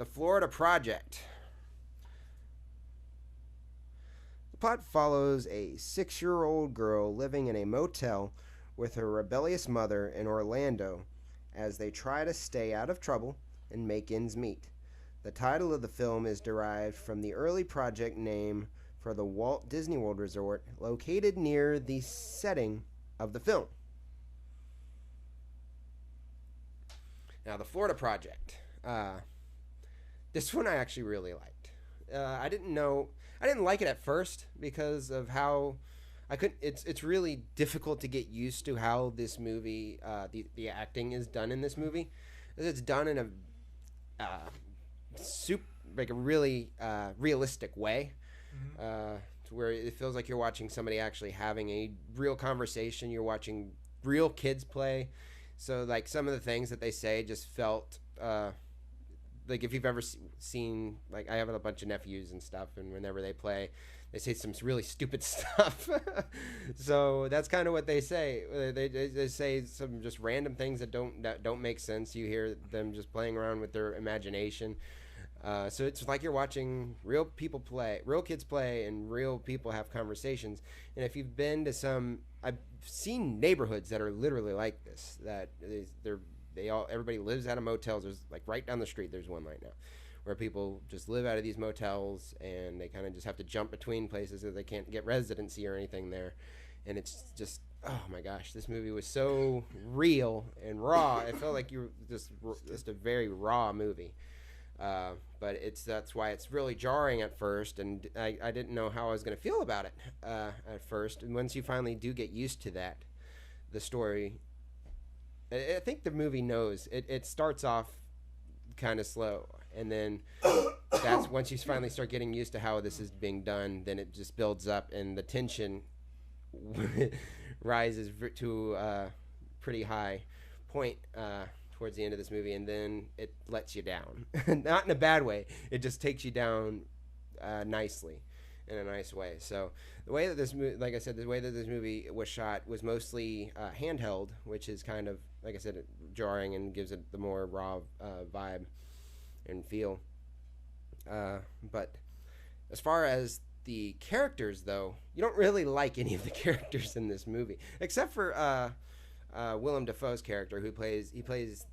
The Florida Project. The plot follows a 6-year-old girl living in a motel with her rebellious mother in Orlando as they try to stay out of trouble and make ends meet. The title of the film is derived from the early project name for the Walt Disney World Resort located near the setting of the film. Now, the Florida Project. This one I actually really liked. I didn't like it at first because of how I couldn't. It's really difficult to get used to how this movie, the acting is done in this movie. It's done in a like a really realistic way, to where it feels like you're watching somebody actually having a real conversation. You're watching real kids play. So, like, some of the things that they say just felt like, if you've ever seen, like, I have a bunch of nephews and stuff, and whenever they play, they say some really stupid stuff. So that's kind of what they say. They say some just random things that don't make sense. You hear them just playing around with their imagination. So it's like you're watching real kids play, and real people have conversations. And if you've been to I've seen neighborhoods that are literally like this. That everybody lives out of motels. There's, like, right down the street. There's one right now, where people just live out of these motels, and they kind of just have to jump between places because they can't get residency or anything there. And it's just, oh my gosh, this movie was so real and raw. It felt like you were just a very raw movie. But that's why it's really jarring at first, and I didn't know how I was going to feel about it at first. And once you finally do get used to that, the story, I think the movie knows. It starts off kind of slow, and then that's once you finally start getting used to how this is being done, then it just builds up, and the tension rises to a pretty high point towards the end of this movie, and then it lets you down. Not in a bad way. It just takes you down nicely, in a nice way. So the way that this movie, like I said, the way that this movie was shot was mostly handheld, which is kind of, like I said, jarring and gives it the more raw vibe and feel. But as far as the characters, though, you don't really like any of the characters in this movie, except for Willem Dafoe's character, who plays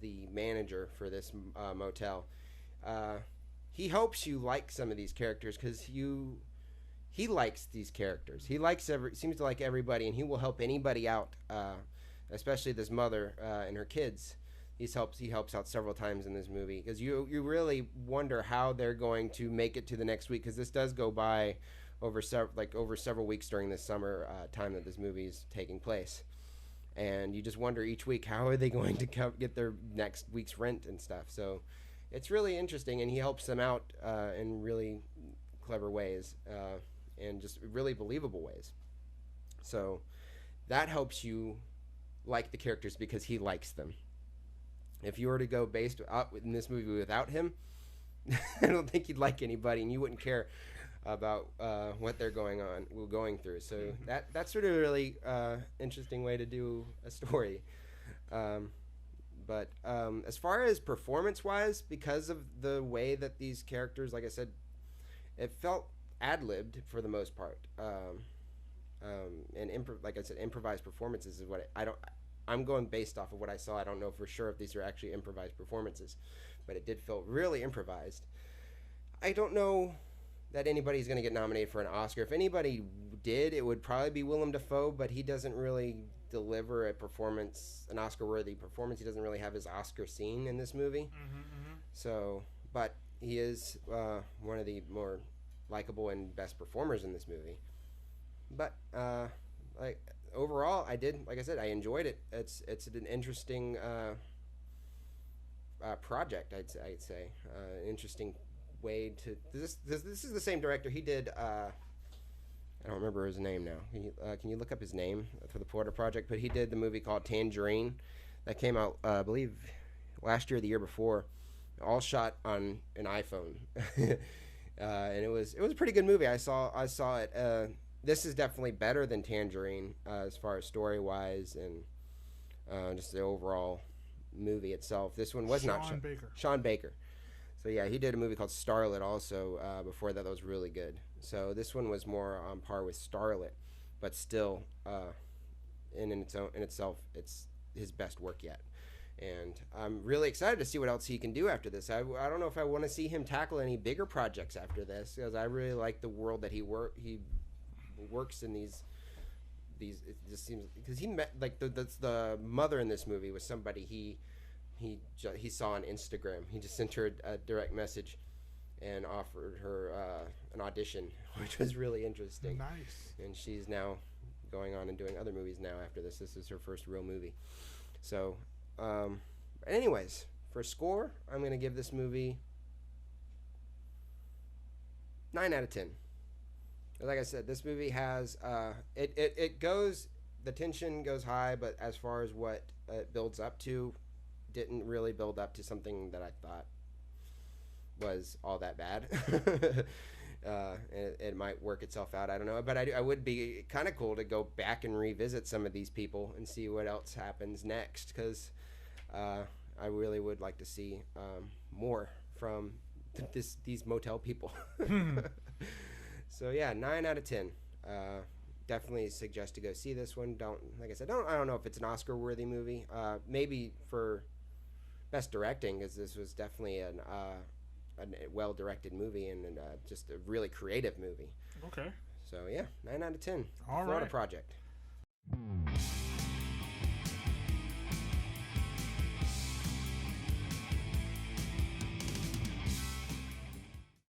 the manager for this motel. He hopes you like some of these characters because he likes these characters. He seems to like everybody, and he will help anybody out, especially this mother and her kids. He helps out several times in this movie because you really wonder how they're going to make it to the next week, because this does go by over several weeks during this summer time that this movie is taking place. And you just wonder each week, how are they going to get their next week's rent and stuff. So it's really interesting, and he helps them out in really clever ways and just really believable ways. So that helps you like the characters because he likes them. If you were to go based out in this movie without him, I don't think you'd like anybody, and you wouldn't care about what they're going through. So that's sort of a really interesting way to do a story. But as far as performance-wise, because of the way that these characters, like I said, it felt ad-libbed for the most part. And like I said, improvised performances is what I'm going based off of what I saw. I don't know for sure if these are actually improvised performances, but it did feel really improvised. I don't know that anybody's going to get nominated for an Oscar. If anybody did, it would probably be Willem Dafoe, but he doesn't really deliver an Oscar-worthy performance. He doesn't really have his Oscar scene in this movie. So, but he is one of the more likable and best performers in this movie. But overall, like I said, I enjoyed it. It's an interesting project. I'd say an interesting way to this is the same director. He did I don't remember his name now. Can you look up his name for the Florida Project? But he did the movie called Tangerine that came out I believe last year or the year before, all shot on an iPhone. And it was a pretty good movie. I saw it. This is definitely better than Tangerine as far as story wise and just the overall movie itself. This one was not Sean Baker. So yeah, he did a movie called Starlet also before that was really good. So this one was more on par with Starlet, but still in itself, it's his best work yet. And I'm really excited to see what else he can do after this. I don't know if I want to see him tackle any bigger projects after this, because I really like the world that he works in these. It just seems because he met like the mother in this movie was somebody he saw on Instagram. He just sent her a direct message and offered her an audition, which was really interesting. Nice. And she's now going on and doing other movies now after this. This is her first real movie. So, anyways, for score, I'm going to give this movie 9 out of 10. Like I said, this movie has, it goes, the tension goes high, but as far as what it builds up to, didn't really build up to something that I thought was all that bad. It might work itself out. I don't know, but I would be kind of cool to go back and revisit some of these people and see what else happens next, because I really would like to see more from these motel people. So yeah, 9 out of 10. Definitely suggest to go see this one. Like I said, I don't know if it's an Oscar-worthy movie. Maybe for best directing, because this was definitely a well-directed movie and just a really creative movie. Okay. So yeah, 9 out of 10. All Florida right. Project.